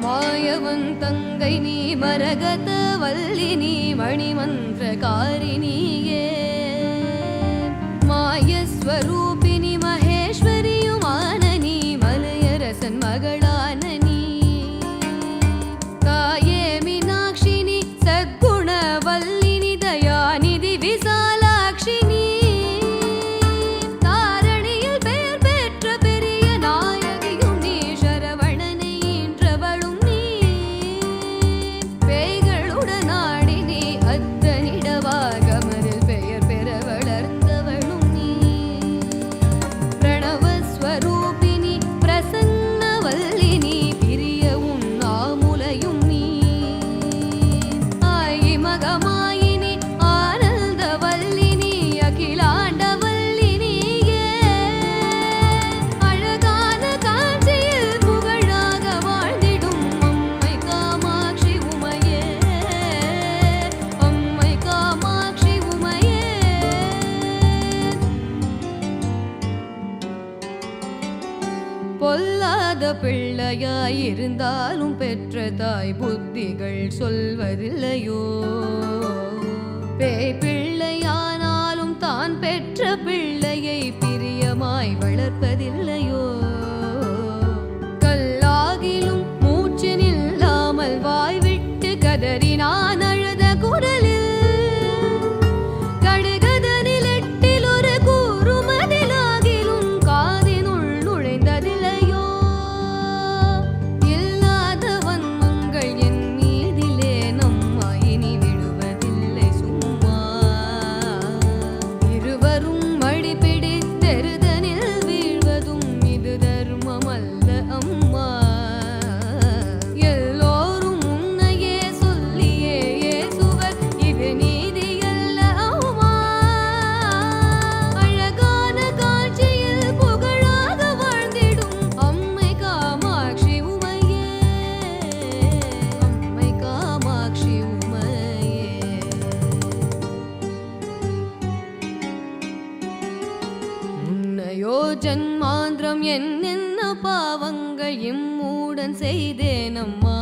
மாயவன் தங்கை நீ மரகத வல்லி நீ மணிமந்திரகாரிணியே மாயஸ்வரூபிணி மகேஸ்வரியுமான நீ மலையரசன் மகளான நீ தாயே மீனாட்சினி சத்குண வல்லினி தயாநிதி விசாலாட்சினி தாரணியில் பெயர் பெற்ற பெரிய நாயகியும் நீ சரவணனை ஈன்றவளும் நீ பேய்களுடன் ஆடி நீ அத்தனிடவாகமரில் பெயர் பெற வளர்ந்தவளும் நீ பிரணவஸ்வரூபிணி பிரசன்ன வல்லினி பிரிய உன் ஆமுலையும் நீ ஆயி மகமாயினி ஆனந்த வல்லினி அகிலாண்ட வல்லினியே அழகான காட்சியில் புகழாக வாழ்ந்திடும் அம்மை காமாட்சி உமையே அம்மை காமாட்சி உமையே பொல்லாத பிள்ளையாயிருந்தாலும் பெற்ற தாய் புத்திகள் சொல்வதில்லையோ பேய் பிள்ளையானாலும் தான் பெற்ற பிள்ளையை பிரியமாய் வளர்ப்பதில்லையோ கல்லாகிலும் மூச்சு நில்லாமல் வாய்விட்டு கதறினான் அழுத குரலில் கடுகதனில் எட்டில் ஒரு கூறுமதிலாகிலும் காதினுள் நுழைந்ததில்லையோ இல்லாதவன் மங்கள் என் மீதிலே நம்மா இனி விடுவதில்லை சும்மா இருவரும் மடி பிடித்தெருதனில் வீழ்வதும் இது தர்மம் அல்ல அம்மா எல்லோரும் உன்னையே சொல்லியே ஏசுவர் இது நீதி அல்ல அம்மா அழகான காட்சியில் புகழாக வாழ்ந்திடும் அம்மை காமாட்சி உமையே அம்மை காமாட்சி உமையே முன்னையோ ஜன்மாந்திரம் என்னென்ன பாவங்கள் இம்மூடன் செய்தேனம்மா